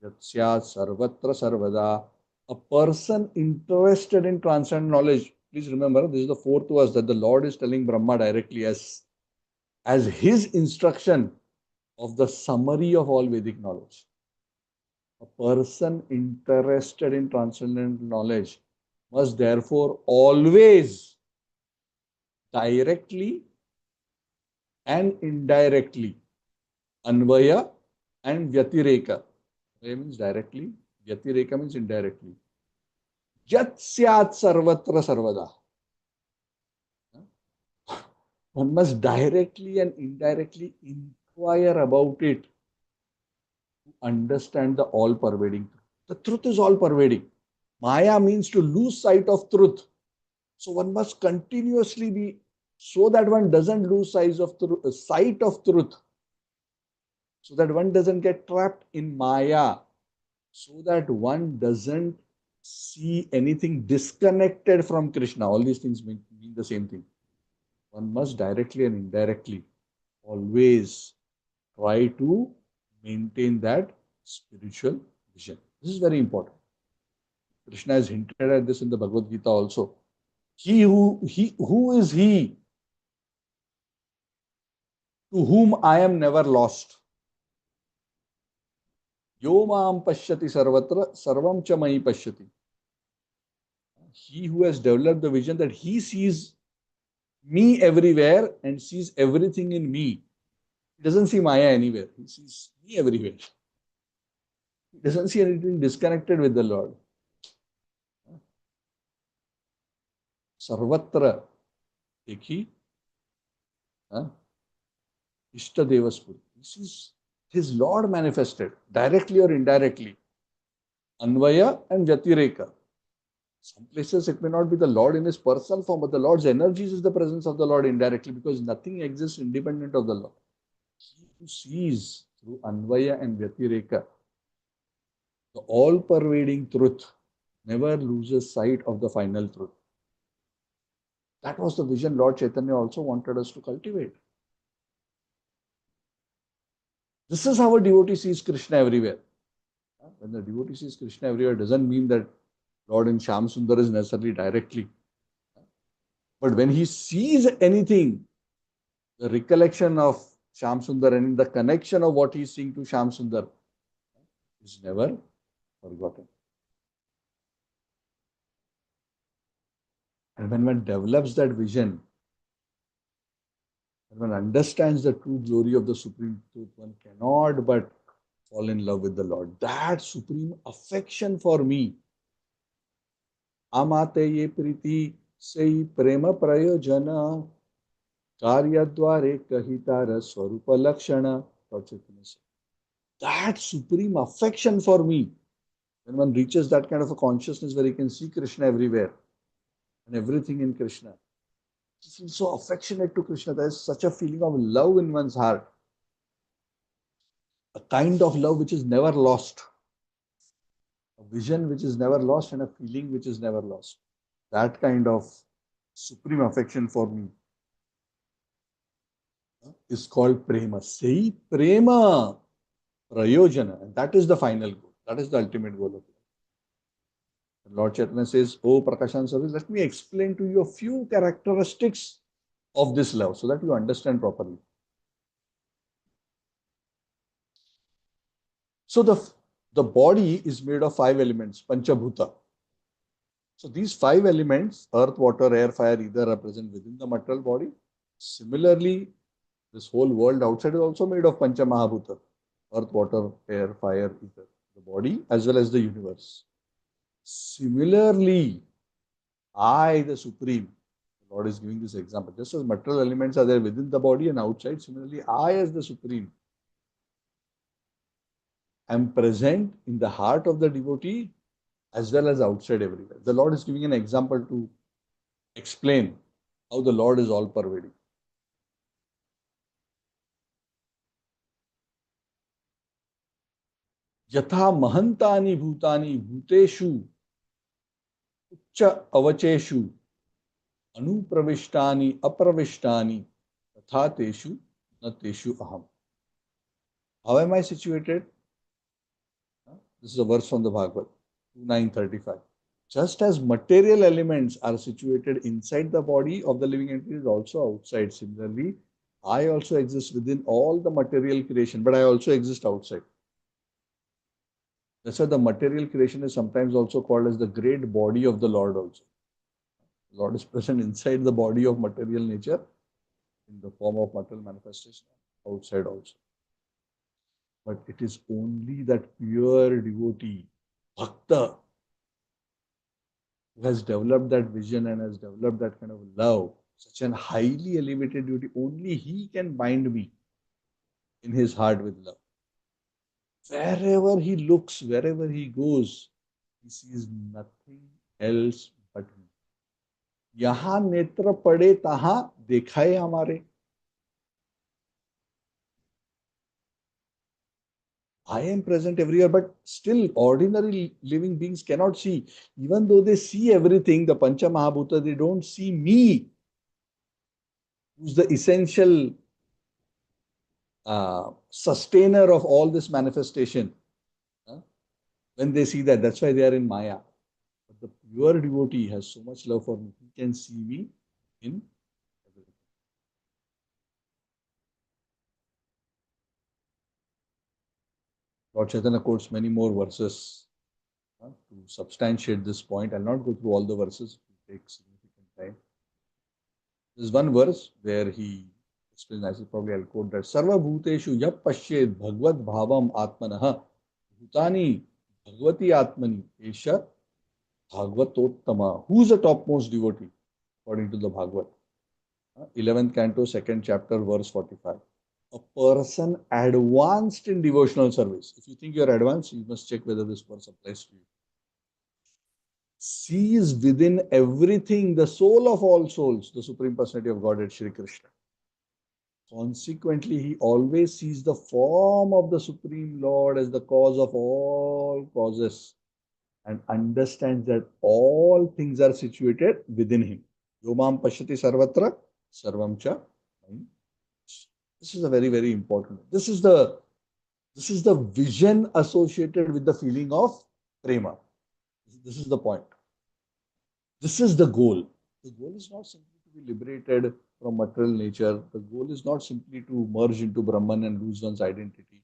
yatsya sarvatra sarvada. A person interested in transcendent knowledge, please remember, this is the fourth verse that the Lord is telling Brahma directly as his instruction of the summary of all Vedic knowledge. A person interested in transcendent knowledge must therefore always directly and indirectly, anvaya and vyatireka. Anvaya means directly, vyatireka means indirectly. Yat syat sarvatra sarvada. One must directly and indirectly inquire about it to understand the all-pervading truth. The truth is all-pervading. Maya means to lose sight of truth. So one must continuously be, so that one doesn't lose sight of truth, so that one doesn't get trapped in Maya, so that one doesn't see anything disconnected from Krishna. All these things mean the same thing. One must directly and indirectly always try to maintain that spiritual vision. This is very important. Krishna has hinted at this in the Bhagavad Gita also. Who is he to whom I am never lost? Yo maam pashyati sarvatra sarvam cha mai pashyati. He who has developed the vision that he sees me everywhere and sees everything in me. He doesn't see Maya anywhere. He sees me everywhere. He doesn't see anything disconnected with the Lord. Sarvatra, dekhi, Ishtadeva Spurti. He sees his Lord manifested, directly or indirectly. Anvaya and Vyatireka. Some places it may not be the Lord in his personal form, but the Lord's energies is the presence of the Lord indirectly, because nothing exists independent of the Lord. He who sees through Anvaya and Vyatireka, the all-pervading truth, never loses sight of the final truth. That was the vision Lord Chaitanya also wanted us to cultivate. This is how a devotee sees Krishna everywhere. When the devotee sees Krishna everywhere, it doesn't mean that Lord in Shyam Sundar is necessarily directly. But when he sees anything, the recollection of Shyam Sundar and the connection of what he is seeing to Shyam Sundar is never forgotten. And when one develops that vision, when one understands the true glory of the Supreme Truth, one cannot but fall in love with the Lord. That supreme affection for me, amate ye priti sei prema prayojana. Karyadware kahitara swarupa lakshana. Lord Chaitanya said. That supreme affection for me, when one reaches that kind of a consciousness where he can see Krishna everywhere and everything in Krishna, he feels so affectionate to Krishna. There is such a feeling of love in one's heart, a kind of love which is never lost, a vision which is never lost, and a feeling which is never lost. That kind of supreme affection for me is called prema. Sei prema prayojana. And that is the final goal. That is the ultimate goal of life. Lord Chaitanya says, "Oh Prakashan Service, let me explain to you a few characteristics of this love so that you understand properly." So the body is made of five elements, Panchabhuta. So these five elements, earth, water, air, fire, ether, are present within the material body. Similarly, this whole world outside is also made of Pancha Mahabhuta, earth, water, air, fire, ether, the body as well as the universe. Similarly, I, the Supreme, the Lord is giving this example. Just as material elements are there within the body and outside, similarly, I, as the Supreme, am present in the heart of the devotee as well as outside everywhere. The Lord is giving an example to explain how the Lord is all pervading. Yatha mahantani bhutani bhuteshu uccha avacheshu anupravishtani apravishtani tatha teshu nateshu aham. How am I situated? This is a verse from the Bhagavad, 935. Just as material elements are situated inside the body of the living entities, also outside. Similarly, I also exist within all the material creation, but I also exist outside. That's why the material creation is sometimes also called as the great body of the Lord also. The Lord is present inside the body of material nature in the form of material manifestation, outside also. But it is only that pure devotee, bhakta, who has developed that vision and has developed that kind of love, such an highly elevated devotee, only he can bind me in his heart with love. Wherever he looks, wherever he goes, he sees nothing else but me. यहाँ नेत्र पड़े तहाँ देखाए हमारे. I am present everywhere, but still ordinary living beings cannot see. Even though they see everything, the Pancha Mahabhuta, they don't see me, who's the essential sustainer of all this manifestation. When they see that, that's why they are in Maya. But the pure devotee has so much love for me, he can see me in everything. Lord Chaitanya quotes many more verses to substantiate this point. I'll not go through all the verses, it will take significant time. There's one verse where he explains, I said probably I'll quote that, Sarva Bhuteshu Yap Pashyed Bhagavad Bhavam Atmanah Bhutani Bhagavati Atmani Esha Bhagavatottama. Who's the topmost devotee according to the Bhagavad? 11th canto, 2nd chapter, verse 45. A person advanced in devotional service. If you think you're advanced, you must check whether this verse applies to you. Sees within everything the soul of all souls, the Supreme Personality of Godhead, Shri Krishna. Consequently, he always sees the form of the Supreme Lord as the cause of all causes and understands that all things are situated within him. Yomam Pashyati Sarvatra Sarvam Cha. This is a very, very important. This is the vision associated with the feeling of prema. This is the point. This is the goal. The goal is not simply to be liberated from material nature. The goal is not simply to merge into Brahman and lose one's identity.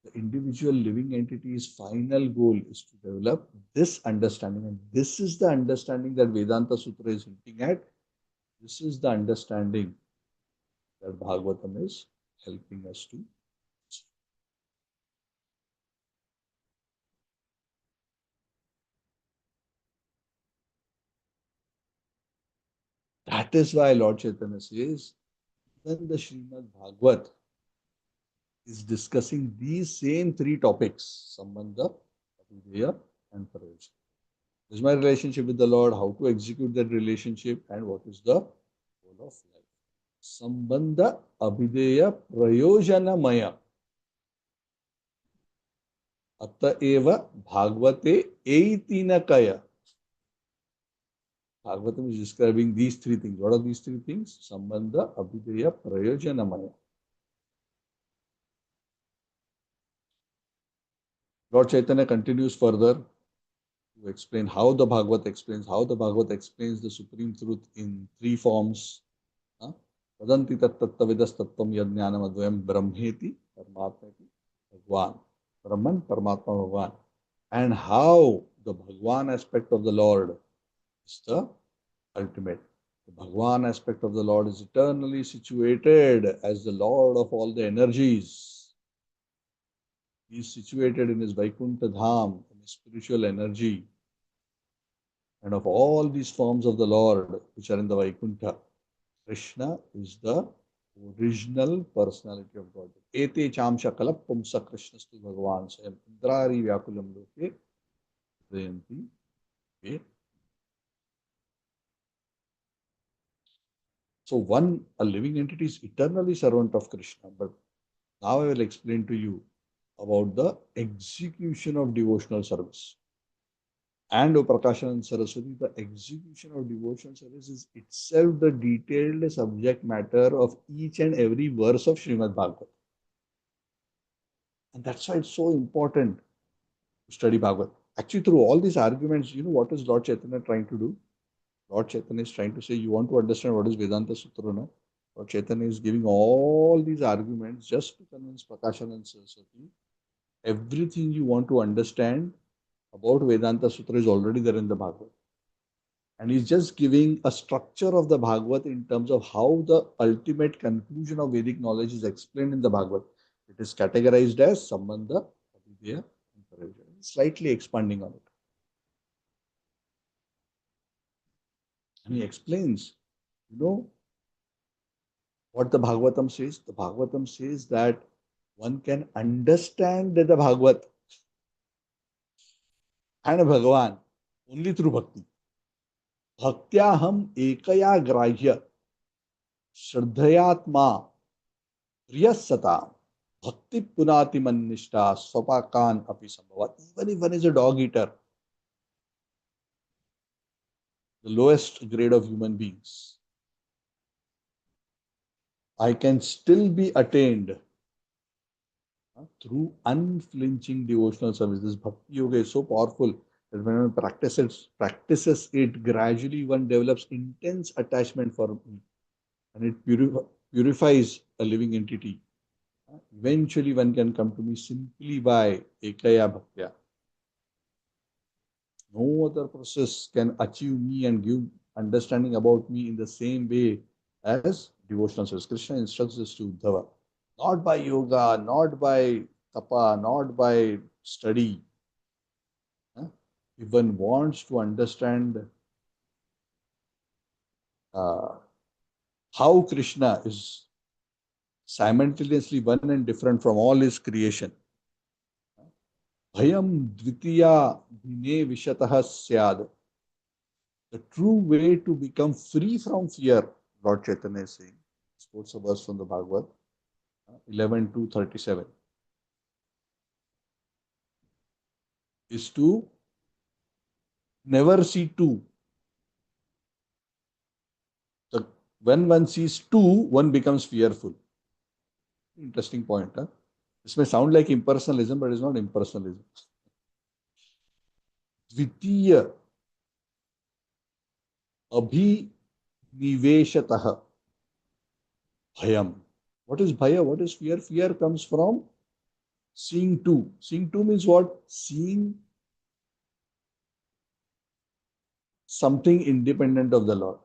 The individual living entity's final goal is to develop this understanding. And this is the understanding that Vedanta Sutra is hinting at. This is the understanding that Bhagavatam is helping us to. That is why Lord Chaitanya says, then the Srimad Bhagavat is discussing these same three topics, Sambandha, Abhideya, and Prayojan. This is my relationship with the Lord, how to execute that relationship, and what is the goal of life. Sambandha, Abhideya, Prayojanamaya. Attaeva Bhagavate Eitinakaya. Bhagavatam is describing these three things. What are these three things? Sambandha, Abhideya, Prayojanamaya. Lord Chaitanya continues further to explain how the Bhagavat explains the supreme truth in three forms. Vadanti tattavidas tattvam yajnanam advayam brahmeti parmatmeti bhagwan. Brahman, Paramatma, Bhagwan. And how the Bhagwan aspect of the Lord is the ultimate. The Bhagwan aspect of the Lord is eternally situated as the Lord of all the energies. He is situated in his Vaikuntha Dham, in his spiritual energy. And of all these forms of the Lord which are in the Vaikuntha, Krishna is the original personality of God. Ete chamsha kalapumsa Krishnastu Bhagavan Sayam Indrari Vyakulam Loke Jayanti. So a living entity is eternally servant of Krishna. But now I will explain to you about the execution of devotional service. And O Prakashan and Saraswati, the execution of devotional service is itself the detailed subject matter of each and every verse of Srimad Bhagavatam. And that's why it's so important to study Bhagavad. Actually, through all these arguments, you know what is Lord Chaitanya trying to do? Lord Chaitanya is trying to say, you want to understand what is Vedanta Sutra, no? Lord Chaitanya is giving all these arguments just to convince Prakashan and Saraswati. Everything you want to understand about Vedanta Sutra is already there in the Bhagavad. And he's just giving a structure of the Bhagavad in terms of how the ultimate conclusion of Vedic knowledge is explained in the Bhagavad. It is categorized as Sambandha, Abhideya, and Prayojan. Slightly expanding on it. And he explains, you know, what the Bhagavatam says. The Bhagavatam says that one can understand the Bhagavat and Bhagavan only through bhakti. Bhaktyaham ekaya grahya shraddhayatma priyasata bhakti punati mannishta swapakan api sambhavat. Even if one is a dog eater, the lowest grade of human beings, I can still be attained through unflinching devotional service. This Bhakti Yoga is so powerful that when one practices it, gradually one develops intense attachment for me, and it purifies a living entity. Eventually, one can come to me simply by Ekaya Bhaktya. No other process can achieve me and give understanding about me in the same way as devotional service. Krishna instructs us to Uddhava. Not by yoga, not by tapa, not by study. If one wants to understand how Krishna is simultaneously one and different from all his creation, bhayam dvitiya dhine vishatah syad. The true way to become free from fear, Lord Chaitanya is saying, quotes a verse from the Bhagavad, 11:2-37, is to never see two. When one sees two, one becomes fearful. Interesting point. Huh? This may sound like impersonalism, but it's not impersonalism. Dvitiya abhiniveshatah bhayam. What is bhaya? What is fear? Fear comes from seeing two. Seeing two means what? Seeing something independent of the Lord.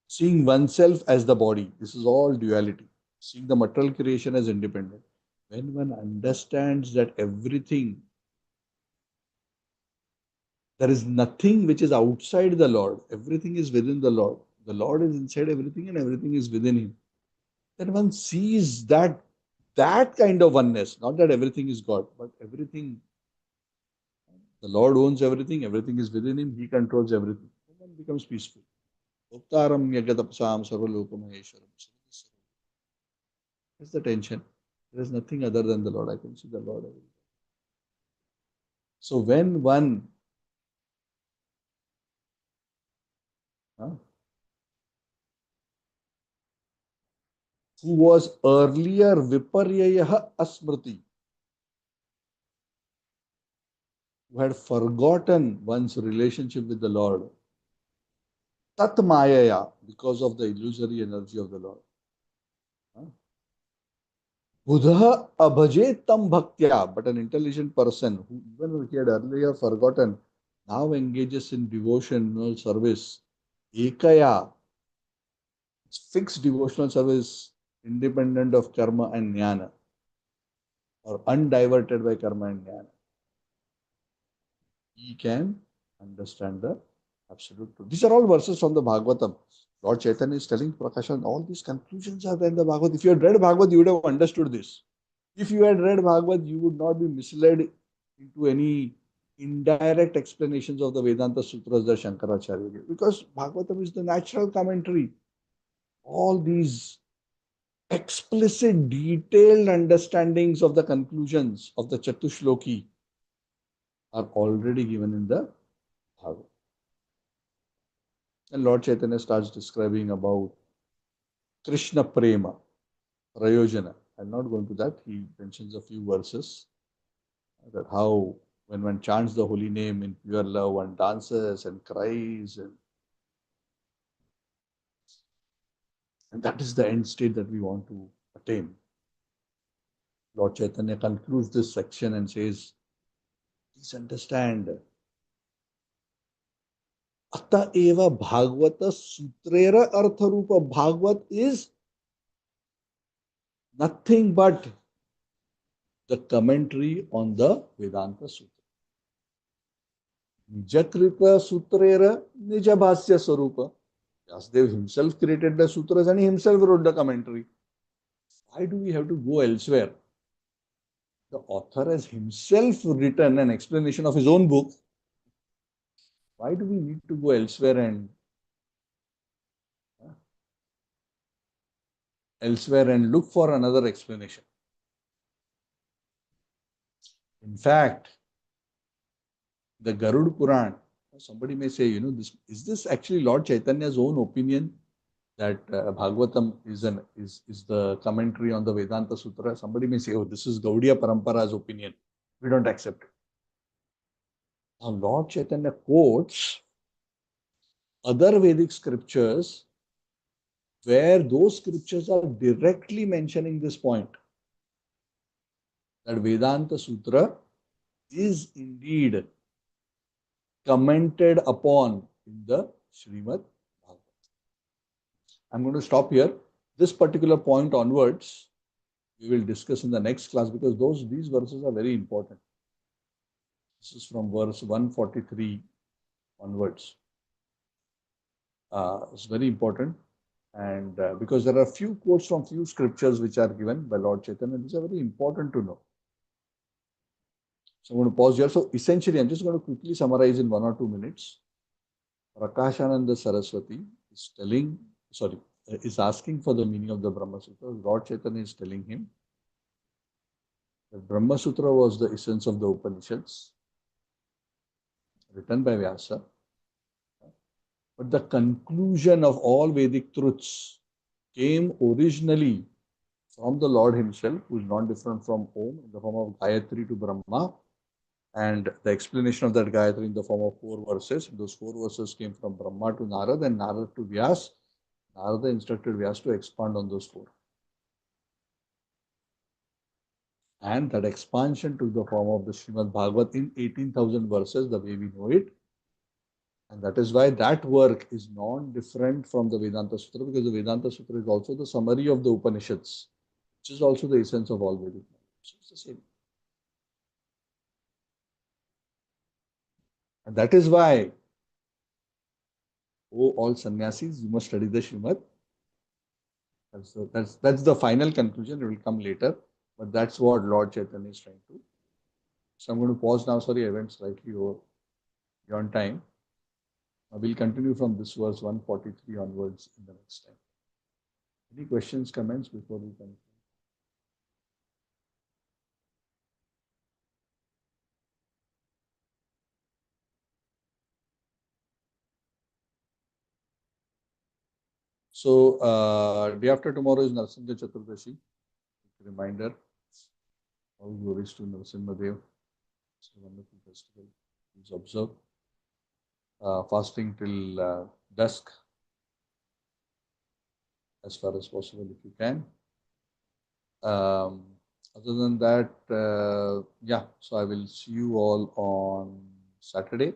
Seeing oneself as the body. This is all duality. Seeing the material creation as independent. When one understands that everything There is nothing which is outside the Lord. Everything is within the Lord. The Lord is inside everything and everything is within him. Then one sees that kind of oneness, not that everything is God, but everything, the Lord owns everything, everything is within him, he controls everything. And one becomes peaceful. Oktaram yagadapsam sarvalokamaheshwaram. That's the tension. There is nothing other than the Lord. I can see the Lord everywhere. So when one who was earlier viparyaya asmriti, who had forgotten one's relationship with the Lord, tat mayaya, because of the illusory energy of the Lord. Buddha abhaje tam bhaktya, but an intelligent person who even he had earlier forgotten, now engages in devotional service. Ekaya, fixed devotional service independent of karma and jnana, or undiverted by karma and jnana. He can understand the absolute truth. These are all verses from the Bhagavatam. Lord Chaitanya is telling Prakashan, all these conclusions are there in the Bhagavad. If you had read Bhagavad, you would have understood this. If you had read Bhagavad, you would not be misled into any indirect explanations of the Vedanta Sutras that Shankaracharya gave. Because Bhagavatam is the natural commentary. All these explicit, detailed understandings of the conclusions of the Chatushloki are already given in the Bhagavad. And Lord Chaitanya starts describing about Krishna Prema, Prayojana. I'm not going to that. He mentions a few verses that how when one chants the holy name in pure love, one dances and cries, and that is the end state that we want to attain. Lord Chaitanya concludes this section and says, please understand, Atta eva Bhagavata Sutrera Artharupa. Bhagavat is nothing but the commentary on the Vedanta Sutra. Nijakrita Sutrera Nijabhasya Sarupa. Yasdev himself created the sutras and he himself wrote the commentary. Why do we have to go elsewhere? The author has himself written an explanation of his own book. Why do we need to go elsewhere and look for another explanation? In fact, the Garud Puran, somebody may say, is this actually Lord Chaitanya's own opinion that Bhagavatam is the commentary on the Vedanta Sutra? Somebody may say, oh, this is Gaudiya Parampara's opinion. We don't accept it. Now, Lord Chaitanya quotes other Vedic scriptures where those scriptures are directly mentioning this point, that Vedanta Sutra is indeed commented upon in the Srimad Bhagavatam. I'm going to stop here. This particular point onwards, we will discuss in the next class because these verses are very important. This is from verse 143 onwards. It's very important. And because there are few quotes from few scriptures which are given by Lord Chaitanya, these are very important to know. So I'm going to pause here. So essentially, I'm just going to quickly summarize in 1 or 2 minutes. Prakashananda Saraswati is asking for the meaning of the Brahma Sutra. Lord Chaitanya is telling him that Brahma Sutra was the essence of the Upanishads, written by Vyasa. But the conclusion of all Vedic truths came originally from the Lord himself, who is not different from Om, in the form of Gayatri to Brahma, and the explanation of that Gayatri in the form of 4 verses. Those 4 verses came from Brahma to Narad and Narad to Vyas. Narada instructed Vyas to expand on those 4. And that expansion took the form of the Srimad Bhagavat in 18,000 verses, the way we know it. And that is why that work is non-different from the Vedanta Sutra, because the Vedanta Sutra is also the summary of the Upanishads, which is also the essence of all Vedic knowledge. So it's the same. And that is why, oh, all sannyasis, you must study the Srimad. That's the final conclusion. It will come later, but that's what Lord Chaitanya is trying to. So I'm going to pause now. Sorry, I went slightly over beyond time. We'll continue from this verse 143 onwards in the next time. Any questions, comments before we conclude? So, day after tomorrow is Narsimha Chaturdashi. Reminder, all glories to Narsimha Dev. It's a wonderful festival. Please observe. Fasting till dusk as far as possible if you can. Other than that, yeah, so I will see you all on Saturday,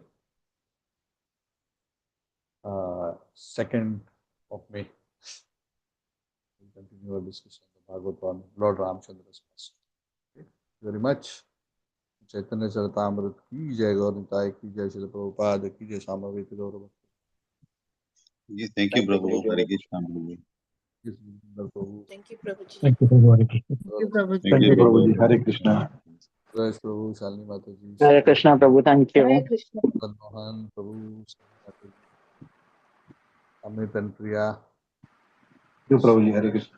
2nd of May. We'll continue our discussion on the Bhagavatam, Lord Ramchandra's past. Okay. Very much. Chaitanya Charitamrita की जय गौर निताय की जय श्रील प्रभुपाद की जय सामवेद गौरव Thank you, Prabhu. Hare Krishna, Prabhu. Thank you, Prabhuji. Thank you, Prabhu. Hare Krishna. Thank you, Prabhuji. Thank you, Prabhuji. Prabhu. Hare Krishna. जय प्रभु शालिनी माता जी Hare Krishna, Prabhu. Thank you. Hare Krishna. Mohan Prabhu Amit Priya Thank you, Prabhuji. Hare Krishna.